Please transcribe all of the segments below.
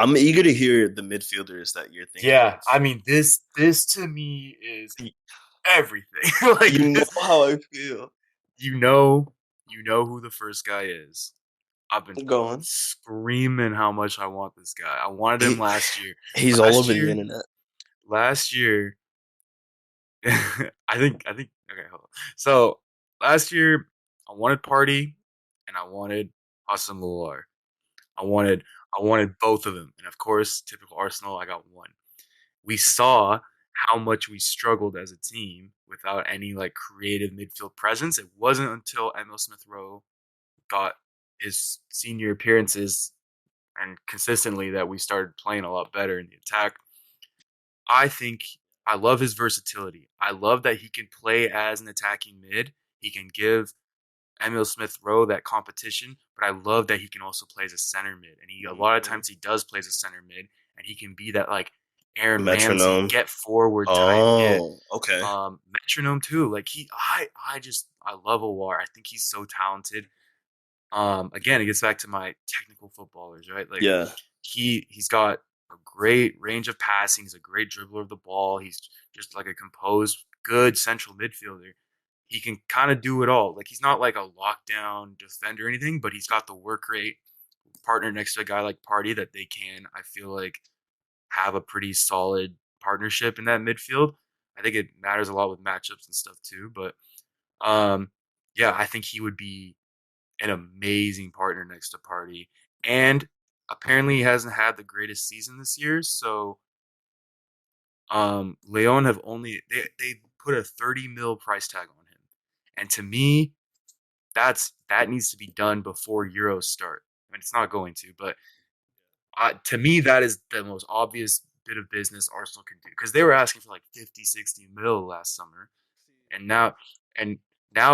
I'm eager to hear the midfielders that you're thinking Yeah, of. I mean this to me is Y- everything. Like You know this, how I feel. you know, you know who the first guy is. I've been Go on. screaming how much I want this guy. I wanted him He, last year. he's all Last over the year, internet. last year, I think okay, hold on. So last year I wanted Party and I wanted Hassan Luar. I wanted I wanted both of them. And of course, typical Arsenal, I got one. We saw how much we struggled as a team without any like creative midfield presence. It wasn't until Emil Smith Rowe got his senior appearances and consistently that we started playing a lot better in the attack. I think I love his versatility. I love that he can play as an attacking mid. He can give Emil Smith Rowe that competition, but I love that he can also play as a center mid. And a lot of Mhm. times he does play as a center mid, and he can be that like Aaron Ramsey Metronome. get forward type. Yeah, Oh, okay. metronome too. Like I love Awar. I think he's so talented. Again, it gets back to my technical footballers, right? Like Yeah. he's got a great range of passing. He's a great dribbler of the ball. He's just like a composed, good central midfielder. He can kind of do it all. Like he's not like a lockdown defender or anything, but he's got the work rate. Partner next to a guy like Party that they can, I feel like, have a pretty solid partnership in that midfield. I think it matters a lot with matchups and stuff too. But um, yeah, I think he would be an amazing partner next to Party. And apparently he hasn't had the greatest season this year. So Leon have only they put a 30 mil price tag on him. And to me, that needs to be done before Euros start. I mean it's not going to, but to me that is the most obvious bit of business Arsenal can do because they were asking for like 50, 60 mil last summer. And now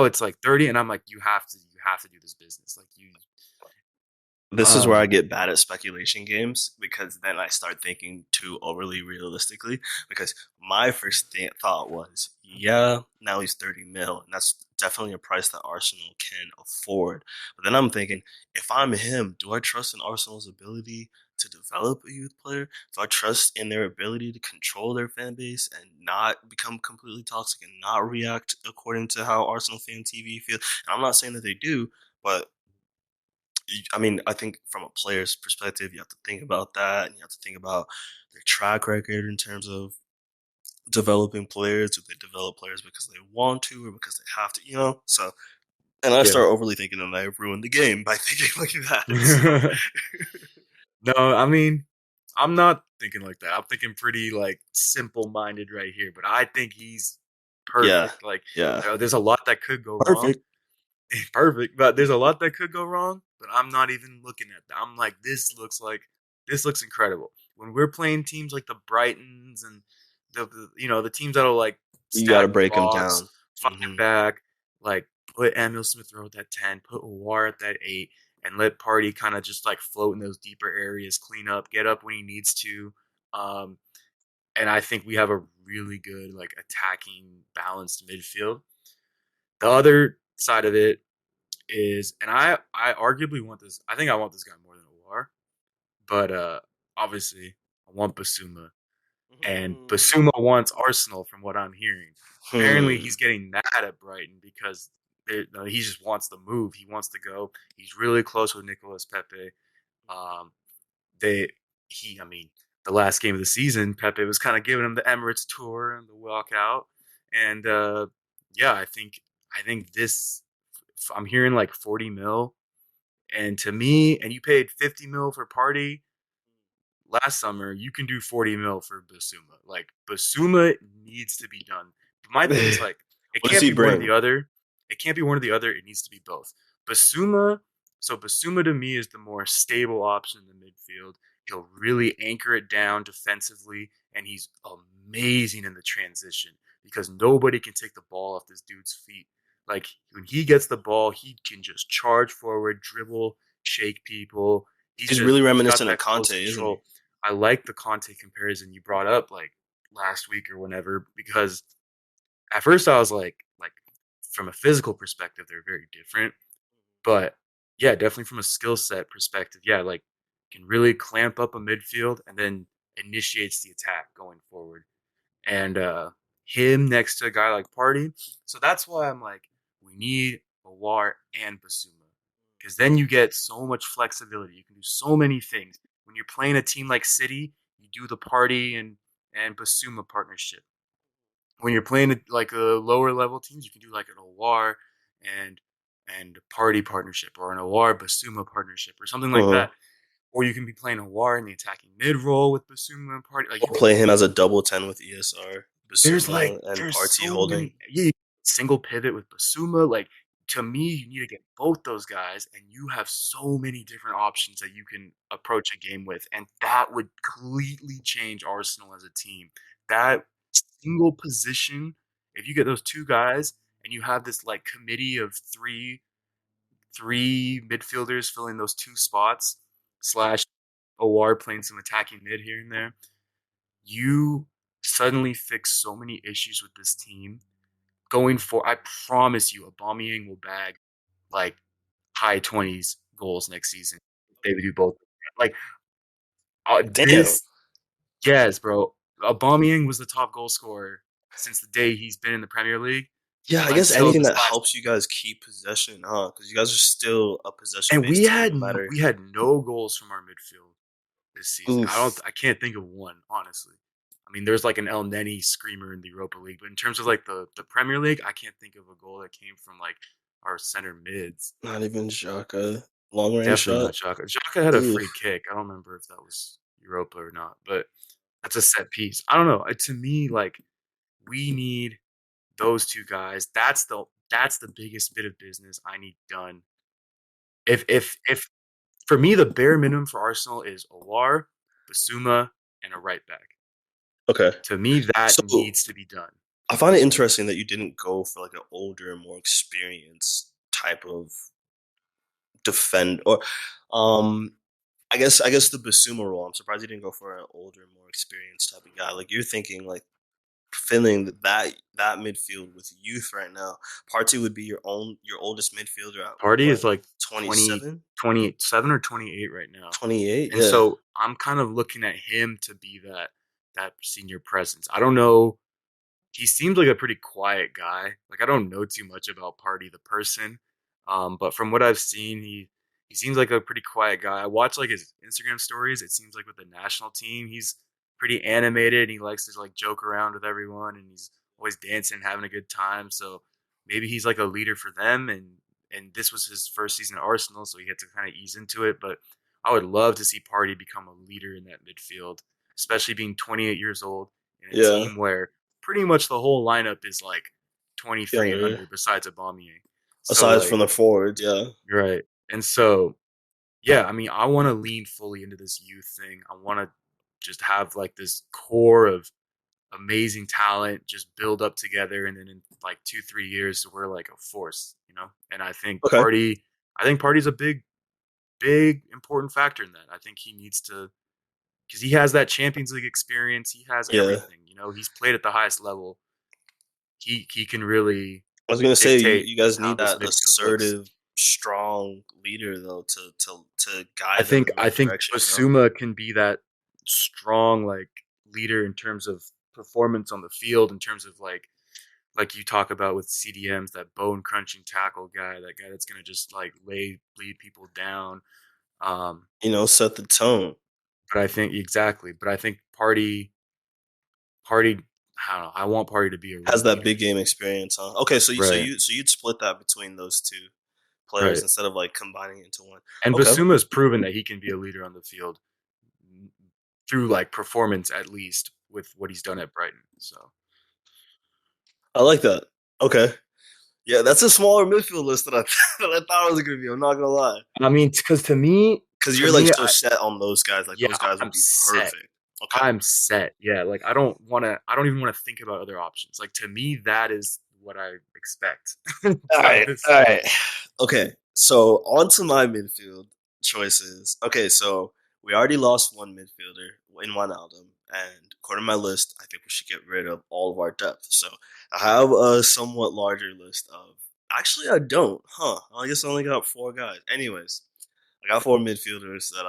it's like 30 and I'm like you have to do this business. Like you This is where I um get bad at speculation games because then I start thinking too overly realistically. Because my first thought was, yeah, now he's 30 mil, and that's definitely a price that Arsenal can afford. But then I'm thinking, if I'm him, do I trust in Arsenal's ability to develop a youth player? Do I trust in their ability to control their fan base and not become completely toxic and not react according to how Arsenal fan TV feels? And I'm not saying that they do, but I mean, I think from a player's perspective, you have to think about that, and you have to think about their track record in terms of developing players. Do they develop players because they want to or because they have to? So and I yeah. start overly thinking, and I ruin the game by thinking like that. So No, I mean, I'm not thinking like that. I'm thinking pretty like simple-minded right here, but I think he's yeah, perfect. Like yeah, there's a lot that could go wrong. perfect. Perfect, but there's a lot that could go wrong, but I'm not even looking at that. I'm like this looks incredible. When we're playing teams like the Brightons and the teams that'll like You got to stack the break them box, down. fight Hmm. back, like put Emil Smith Rowe at that 10, put War at that 8, and let Party kind of just like float in those deeper areas, clean up, get up when he needs to. Um, and I think we have a really good like attacking balanced midfield. The other side of it is, and I arguably want this. I think I want this guy more than Awar, but obviously I want Basuma, and Basuma wants Arsenal from what I'm hearing. Apparently Hmm. he's getting mad at Brighton because no, he just wants the move. He wants to go. He's really close with Nicolas Pepe. Um, they I mean, the last game of the season, Pepe was kind of giving him the Emirates tour and the walkout, and yeah, I think this. I'm hearing like 40 mil. And to me, and you paid 50 mil for Party last summer, you can do 40 mil for Basuma. Like Basuma needs to be done. But my thing is like it What does can't he be one or bring? the other. It can't be one or the other. It needs to be both. Basuma, so Basuma to me is the more stable option in the midfield. He'll really anchor it down defensively, and he's amazing in the transition because nobody can take the ball off this dude's feet. Like when he gets the ball, he can just charge forward, dribble, shake people. He's really He's got reminiscent of that close Conte, isn't he? control. I like the Conte comparison you brought up like last week or whenever because at first I was like from a physical perspective they're very different, but yeah, definitely from a skill set perspective, yeah, like can really clamp up a midfield and then initiates the attack going forward. And him next to a guy like Party. So that's why I'm like, we need Awar and Basuma. Because then you get so much flexibility. You can do so many things. When you're playing a team like City, you do the Party and Basuma partnership. When you're playing like the lower level teams, you can do like an Awar and Party partnership, or an Awar Basuma partnership, or something like Uh-huh. that. Or you can be playing Awar in the attacking mid role with Basuma and Party. Like, you Or can play him as a double 10 with ESR, Basuma, and there's Party so holding. many, yeah, single pivot with Basuma. Like, to me, you need to get both those guys, and you have so many different options that you can approach a game with, and that would completely change Arsenal as a team. That single position, if you get those two guys and you have this like committee of three midfielders filling those two spots, slash OR playing some attacking mid here and there, you suddenly fix so many issues with this team. Going for, I promise you, Aubameyang will bag like high 20s goals next season. They would do both. Like, Damn. this, yes, bro. Aubameyang was the top goal scorer since the day he's been in the Premier League Yeah, I guess until anything this that last. helps you guys keep possession, huh? Because you guys are still a And possession-based team, no matter. we had no goals from our midfield this season. Oof. I can't think of one, honestly. I mean, there's like an El Neni screamer in the Europa League, but in terms of like the Premier League, I can't think of a goal that came from like our center mids. Not even Xhaka. Long range Definitely shot. not Xhaka. Xhaka had a Oof. free kick. I don't remember if that was Europa or not, but that's a set piece. I don't know. To me, like, we need those two guys. That's the biggest bit of business I need done. If for me, the bare minimum for Arsenal is Awar, Basuma, and a right back. Okay. To me, that So needs to be done. I find it interesting that you didn't go for like an older, more experienced type of defend or um I guess the Basuma role. I'm surprised you didn't go for an older, more experienced type of guy. Like you're thinking like filling that midfield with youth right now. Partey would be your oldest midfielder at Party what, is like 27, 20, 27 or 28 right now. 28? And Yeah. so I'm kind of looking at him to be that senior presence. I don't know. He seems like a pretty quiet guy. Like, I don't know too much about Party the person, but from what I've seen, he seems like a pretty quiet guy. I watch like his Instagram stories. It seems like with the national team, he's pretty animated. And he likes to like joke around with everyone, and he's always dancing, having a good time. So maybe he's like a leader for them, and this was his first season at Arsenal, so he had to kind of ease into it. But I would love to see Party become a leader in that midfield, especially being 28 years old in a Yeah. team where pretty much the whole lineup is like 23 and Younger. under besides Aubameyang. So Aside from like, the forwards, yeah. right. And so, yeah, I mean, I want to lean fully into this youth thing. I want to just have like this core of amazing talent just build up together, and then in like 2-3 years we're like a force, you know. And Okay. I think Party's a big important factor in that. I think he needs to, because he has that Champions League experience, he has Yeah. everything, you know. He's played at the highest level. He can really I was gonna say dictate you guys how need this that midfield looks. assertive, strong leader though to guide them in the I right think direction, you know? Basuma can be that strong like leader in terms of performance on the field, in terms of like you talk about with CDMs, that bone crunching tackle guy, that guy that's gonna just like lead people down. Um, You know, set the tone. but I think exactly. But I think Party, I don't know. I want Party to be a Has real that leader. big game experience, huh? Okay, Right, you'd split that between those two players right. instead of like combining into one. And Okay. Basuma has proven that he can be a leader on the field through like performance, at least with what he's done at Brighton. So I like that. Okay. Yeah, that's a smaller midfield list that I that I thought it was gonna be. I'm not gonna lie. I mean, because Because to you're like me, so set on those guys. Like yeah, those guys I'm would be set. perfect. Okay. I'm set. Yeah, like I don't even want to think about other options. Like, to me, that is what I expect All out of right. this All squad. right. Okay. So on to my midfield choices. Okay, so we already lost one midfielder in Wijnaldum, and according to my list, I think we should get rid of all of our depth. So I have a somewhat larger list of. Actually, I don't. Huh? I guess I only got four guys. Anyways, I got four midfielders that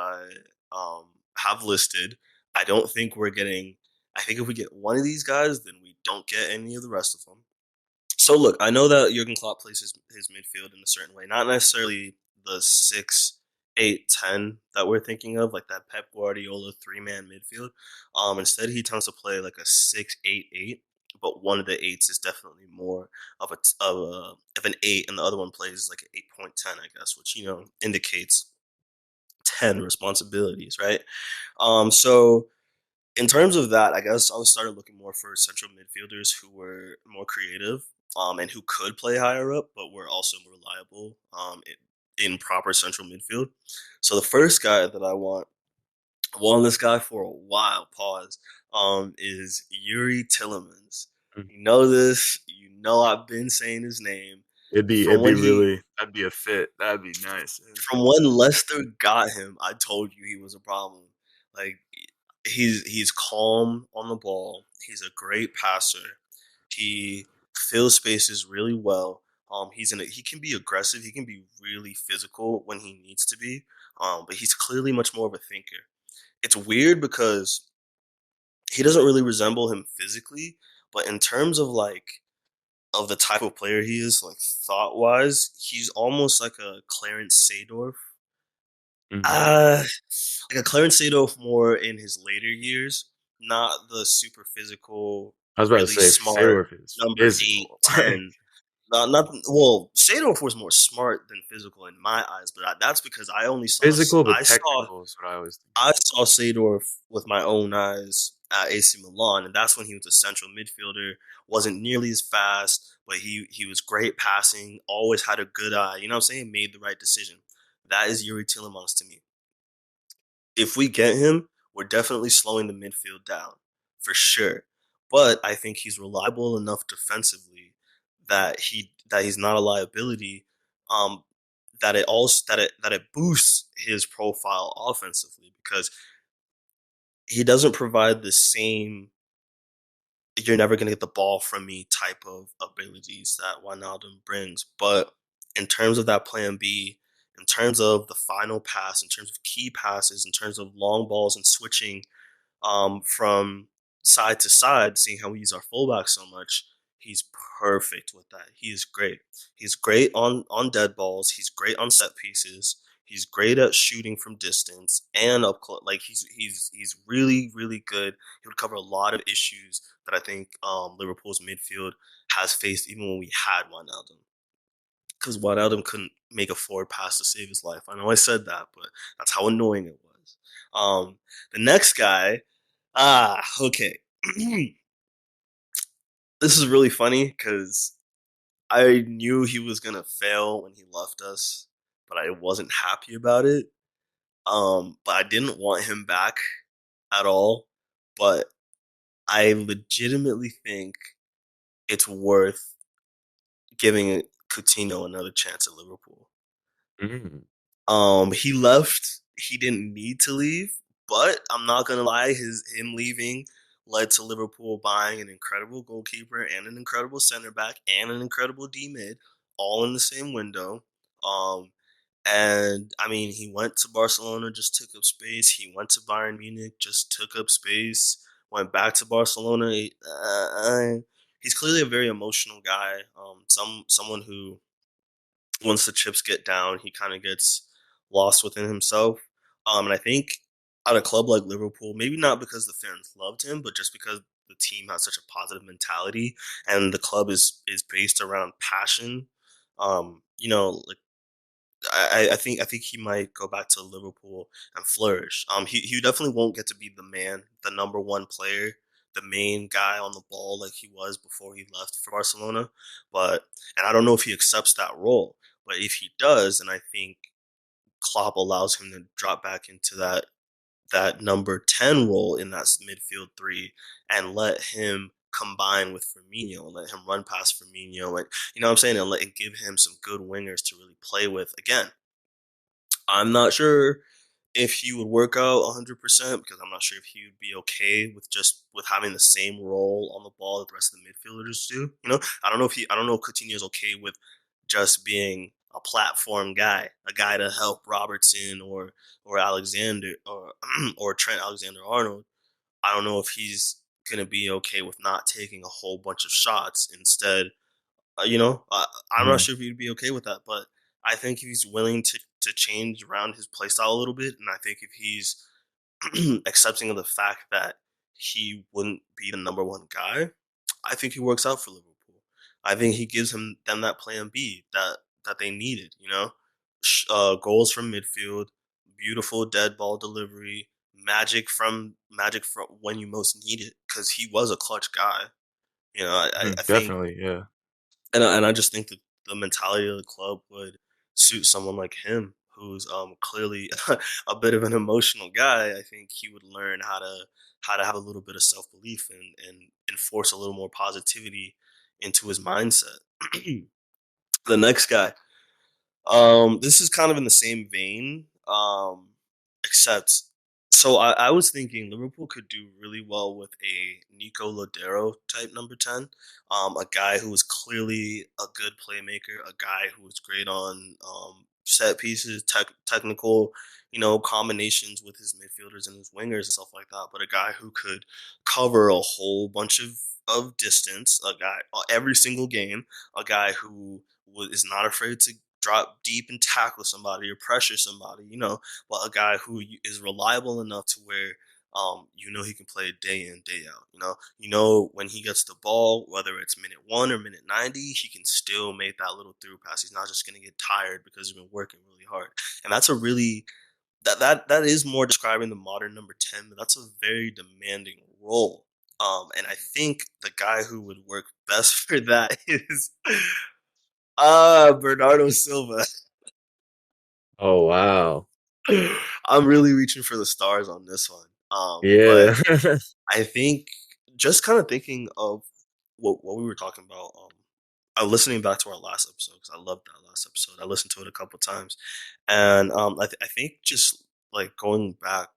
have listed. I don't think we're getting. I think if we get one of these guys, then we don't get any of the rest of them. So look, I know that Jurgen Klopp plays his midfield in a certain way, not necessarily the 6-8-10 that we're thinking of, like that Pep Guardiola 3-man midfield. Instead, he tends to play like a 6-8-8, but one of the eights is definitely more of an eight, and the other one plays like an 8.10, I guess, which indicates 10 responsibilities, right? So in terms of that, I guess I was started looking more for central midfielders who were more creative, and who could play higher up, but were also reliable, in proper central midfield. So the first guy that I wanted this guy for a while, pause, is Yuri Tillemans. Mm. You know this, I've been saying his name. It'd From be when he really that'd be a fit. That'd be nice. Yeah. from when Leicester got him, I told you he was a problem. Like he's calm on the ball. He's a great passer. He fills spaces really well. He can be aggressive. He can be really physical when he needs to be. But he's clearly much more of a thinker. It's weird because he doesn't really resemble him physically, but in terms of of the type of player he is, like thought wise, he's almost like a Clarence Seedorf. Mhm. Uh, like a Clarence Seedorf more in his later years, not the super physical, I was about to really say smart Fedorov is number eight, physical. 10. Not well. Seedorf was more smart than physical in my eyes, but that's because Physical but technical is what I always think. I saw Seedorf with my own eyes at AC Milan, and that's when he was a central midfielder. Wasn't nearly as fast, but he was great passing. Always had a good eye. You know what I'm saying? Made the right decision. That is Yuri Tillemans to me. If we get him, we're definitely slowing the midfield down for sure. But I think he's reliable enough defensively that he's not a liability. Um, that it boosts his profile offensively because he doesn't provide the same "you're never going to get the ball from me" type of abilities that Wijnaldum brings. But in terms of that plan B, in terms of the final pass, in terms of key passes, in terms of long balls and switching from side to side, seeing how we use our fullback so much, he's perfect with that. He is great. He's great on dead balls. He's great on set pieces. He's great at shooting from distance and up close. Like he's really really good. He would cover a lot of issues that I think Liverpool's midfield has faced even when we had Wijnaldum. Because Wijnaldum couldn't make a forward pass to save his life. I know I said that, but that's how annoying it was. The next guy, okay. This is really funny because I knew he was gonna fail when he left us, but I wasn't happy about it. But I didn't want him back at all. But I legitimately think it's worth giving Coutinho another chance at Liverpool. Mm. He left. He didn't need to leave, but I'm not gonna lie. Him leaving led to Liverpool buying an incredible goalkeeper and an incredible center back and an incredible D mid, all in the same window. Um, and I mean, he went to Barcelona, just took up space. He went to Bayern Munich, just took up space. Went back to Barcelona. He's clearly a very emotional guy. Someone who once the chips get down, he kind of gets lost within himself. And I think at a club like Liverpool, maybe not because the fans loved him, but just because the team has such a positive mentality and the club is based around passion. Like I think he might go back to Liverpool and flourish. He definitely won't get to be the man, the number one player, the main guy on the ball like he was before he left for Barcelona. And I don't know if he accepts that role. But if he does, and I think Klopp allows him to drop back into that number 10 role in that midfield three and let him combine with Firmino and let him run past Firmino and you know what I'm saying and give him some good wingers to really play with. Again, I'm not sure if he would work out 100% because I'm not sure if he would be okay with just with having the same role on the ball that the rest of the midfielders do. I don't know if Coutinho is okay with just being a platform guy, a guy to help Robertson or Alexander or Trent Alexander-Arnold. I don't know if he's gonna be okay with not taking a whole bunch of shots. Instead, I'm not Mhm. sure if he'd be okay with that, but I think if he's willing to change around his playstyle a little bit, and I think if he's accepting of the fact that he wouldn't be the number one guy, I think he works out for Liverpool. I think he gives them that plan B that they needed. Goals from midfield, beautiful dead ball delivery, magic from when you most need it because he was a clutch guy. I Mhm. think Definitely, yeah. and I just think that the mentality of the club would suit someone like him, who's clearly a bit of an emotional guy. I think he would learn how to have a little bit of self belief and enforce a little more positivity into his mindset. The next guy, this is kind of in the same vein, except so I was thinking Liverpool could do really well with a Nico Lodero type number 10, a guy who was clearly a good playmaker, a guy who was great on set pieces, technical, combinations with his midfielders and his wingers and stuff like that, but a guy who could cover a whole bunch of distance, a guy every single game, a guy who is not afraid to drop deep and tackle somebody or pressure somebody, but a guy who is reliable enough to where he can play day in, day out. When he gets the ball, whether it's minute 1 or minute 90, he can still make that little through pass. He's not just going to get tired because he's been working really hard. And that's a really that is more describing the modern number 10, but that's a very demanding role. And I think the guy who would work best for that is Bernardo Silva. Oh, wow. I'm really reaching for the stars on this one. But Yeah. I think just kind of thinking of what we were talking about. I'm listening back to our last episode because I loved that last episode. I listened to it a couple times, and I think just like going back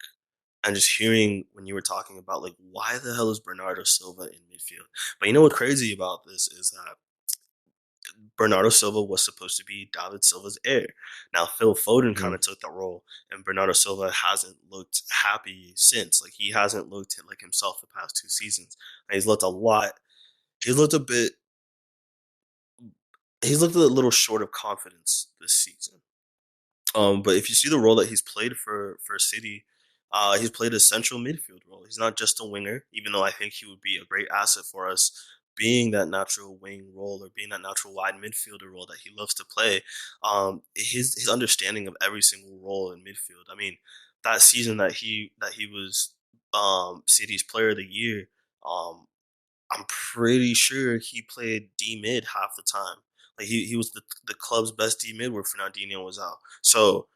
and just hearing when you were talking about like why the hell is Bernardo Silva in midfield? But you know what's crazy about this is that Bernardo Silva was supposed to be David Silva's heir. Now Phil Foden kind of Mhm. took that role, and Bernardo Silva hasn't looked happy since. Like he hasn't looked like himself the past 2 seasons. And he's looked a lot. He's looked a bit. He's looked a little short of confidence this season. But if you see the role that he's played for City, he's played a central midfield role. He's not just a winger, even though I think he would be a great asset for us, being that natural wing role or being that natural wide midfielder role that he loves to play. His understanding of every single role in midfield. I mean, that season that he was City's Player of the Year. Um, I'm pretty sure he played D mid half the time. Like he was the club's best D mid where Fernandinho was out. So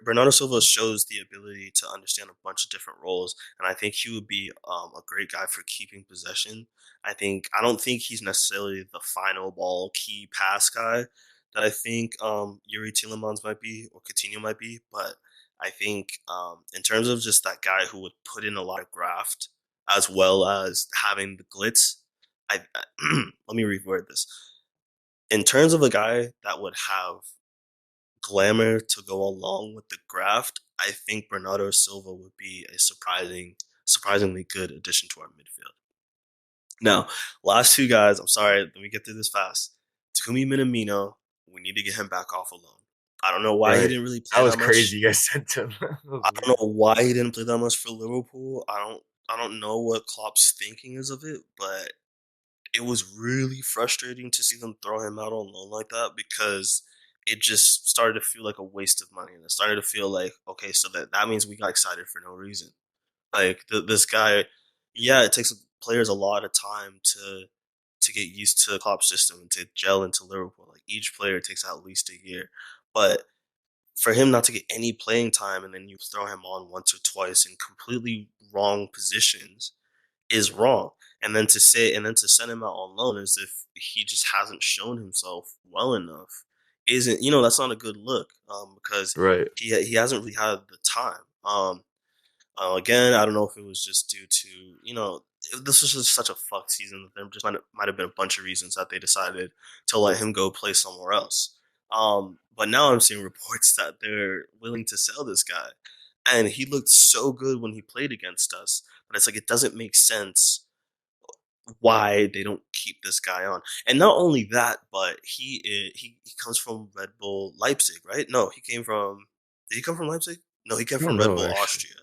Bernardo Silva shows the ability to understand a bunch of different roles, and I think he would be a great guy for keeping possession. I don't think he's necessarily the final ball key pass guy that I think Yuri Tillemans might be or Coutinho might be, but I think in terms of just that guy who would put in a lot of graft as well as having the glitz. Let me reword this. In terms of a guy that would have glamour to go along with the graft, I think Bernardo Silva would be a surprisingly good addition to our midfield. Now, last two guys, I'm sorry, let me get through this fast. Takumi Minamino, we need to get him back off alone. I don't know why he Right. didn't really That play was that much. crazy you guys sent him. That was I weird. don't know why he didn't play that much for Liverpool. I don't know what Klopp's thinking is of it, but it was really frustrating to see them throw him out on loan like that because it just started to feel like a waste of money. And it started to feel like, okay, so that means we got excited for no reason. Like this guy, yeah, it takes players a lot of time to get used to the Klopp system and to gel into Liverpool. Like each player takes at least a year, but for him not to get any playing time and then you throw him on once or twice in completely wrong positions is wrong. And then to send him out on loan as if he just hasn't shown himself well enough isn't that's not a good look because Right. he hasn't really had the time. Again, I don't know if it was just due to this was just such a fuck season that there just might have been a bunch of reasons that they decided to let him go play somewhere else. But now I'm seeing reports that they're willing to sell this guy, and he looked so good when he played against us. But it's like it doesn't make sense why they don't keep this guy on. And not only that, but he comes from Red Bull Leipzig, right? No, he came from. Did he come from Leipzig? No, he came I don't from Red know Bull actually. Austria.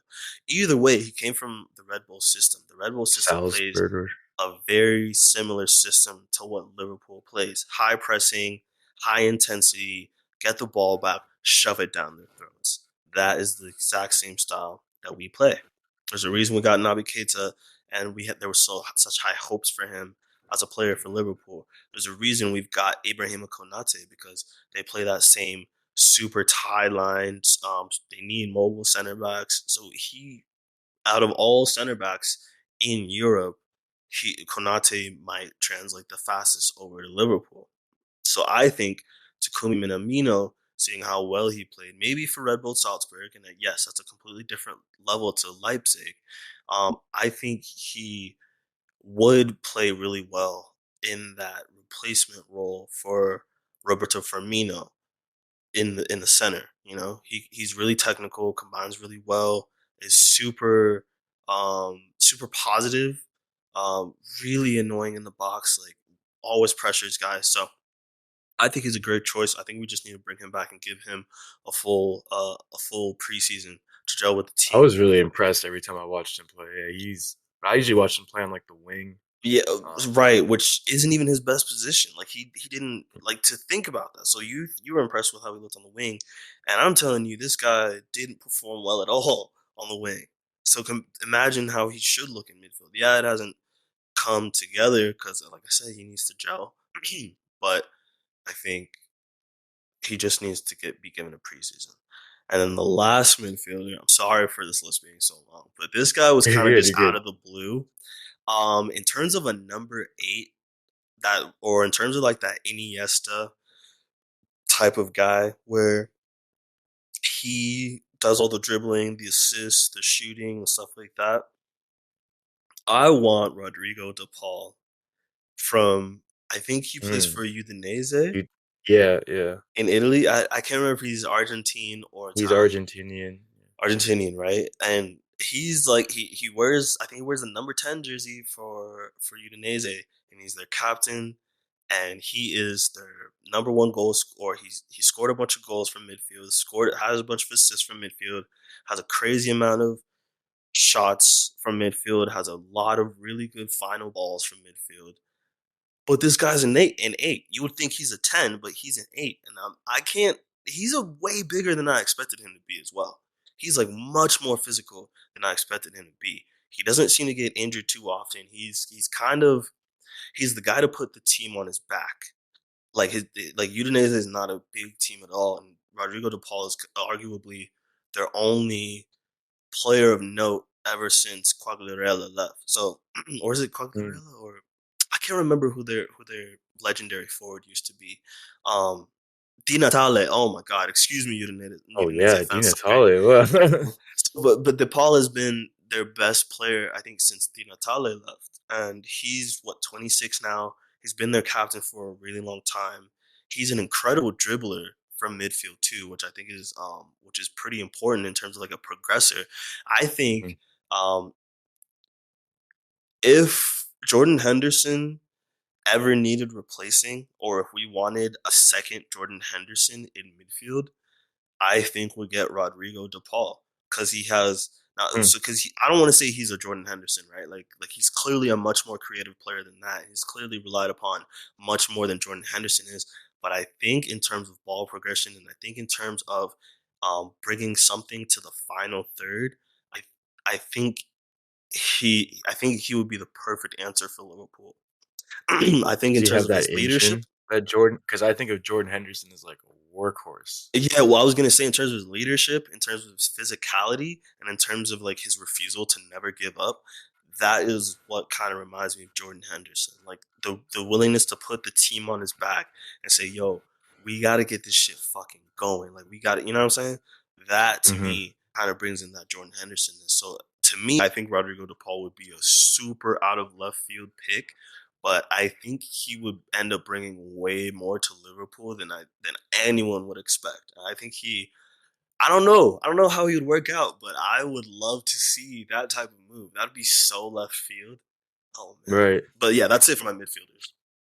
Either way, he came from the Red Bull system. The Red Bull system plays Salzburg. Or, a very similar system to what Liverpool plays. High pressing, high intensity, get the ball back, shove it down their throats. That is the exact same style that we play. There's a reason we got Naby Keita, and there were such high hopes for him as a player for Liverpool. There's a reason we've got Ibrahima Konate because they play that same super tie lines. They need mobile center backs. So out of all center backs in Europe, Konate might translate the fastest over to Liverpool. So I think Takumi Minamino, seeing how well he played, maybe for Red Bull Salzburg, and yes, that's a completely different level to Leipzig. I think he would play really well in that replacement role for Roberto Firmino in the center. You know, he's really technical, combines really well, is super positive, really annoying in the box, like always pressures guys. So I think he's a great choice. I think we just need to bring him back and give him a full preseason to gel with the I team. was really impressed every time I watched him play. Yeah, I usually watch him play on like the wing. Yeah, Um, right. Which isn't even his best position. Like he didn't like to think about that. So you were impressed with how he looked on the wing, and I'm telling you, this guy didn't perform well at all on the wing. So imagine how he should look in midfield. Yeah, it hasn't come together because, like I said, he needs to gel. But I think he just needs to be given a preseason. And then the last midfielder, I'm sorry for this list being so long, but this guy was you're kind of good. just You're out good. of the blue. In terms of a number 8, or in terms of like that Iniesta type of guy where he does all the dribbling, the assists, the shooting, and stuff like that. I want Rodrigo De Paul from. I think he plays Mm. for Udinese You, yeah, yeah. in Italy. I can't remember if he's Argentine or He's Italian. Argentinian. Argentinian, right? And he's like he wears I think he wears the number 10 jersey for Udinese, and he's their captain, and he is their number one goal scorer. He scored a bunch of goals from midfield, scored has a bunch of assists from midfield, has a crazy amount of shots from midfield, has a lot of really good final balls from midfield. But this guy's an 8. You would think he's a 10, but he's an 8. And I can't. He's a way bigger than I expected him to be as well. He's like much more physical than I expected him to be. He doesn't seem to get injured too often. He's the guy to put the team on his back. Like Udinese is not a big team at all, and Rodrigo De Paul is arguably their only player of note ever since Quagliarella left. So, or is it Mm. Quagliarella, or I can't remember who their legendary forward used to be. Um, Di Natale. Oh my God! Excuse me, Oh Udinese yeah, Di fans. Sorry. Natale. Well, So, but DePaul has been their best player, I think, since Di Natale left, and he's 26 now. He's been their captain for a really long time. He's an incredible dribbler from midfield too, which is pretty important in terms of like a progressor. I think Mm. um, if Jordan Henderson ever needed replacing, or if we wanted a second Jordan Henderson in midfield, I think we'll get Rodrigo De Paul because he has Mm. because I don't want to say he's a Jordan Henderson, right? Like he's clearly a much more creative player than that. He's clearly relied upon much more than Jordan Henderson is. But I think in terms of ball progression, and I think in terms of bringing something to the final third, I I think I think he would be the perfect answer for Liverpool. I think Does in he terms have of that his leadership. engine that Jordan? Because I think of Jordan Henderson as like a workhorse. Yeah, well, I was gonna say in terms of his leadership, in terms of his physicality, and in terms of like his refusal to never give up, that is what kind of reminds me of Jordan Henderson. Like the willingness to put the team on his back and say, "Yo, we got to get this shit fucking going." Like we got to, you know what I'm saying? That to Hmm. me kind of brings in that Jordan Henderson. So to me, I think Rodrigo De Paul would be a super out of left field pick, but I think he would end up bringing way more to Liverpool than anyone would expect. I think he. I don't know. I don't know how he would work out, but I would love to see that type of move. That'd be so left field. Oh man. Right. But yeah, that's it for my midfielders.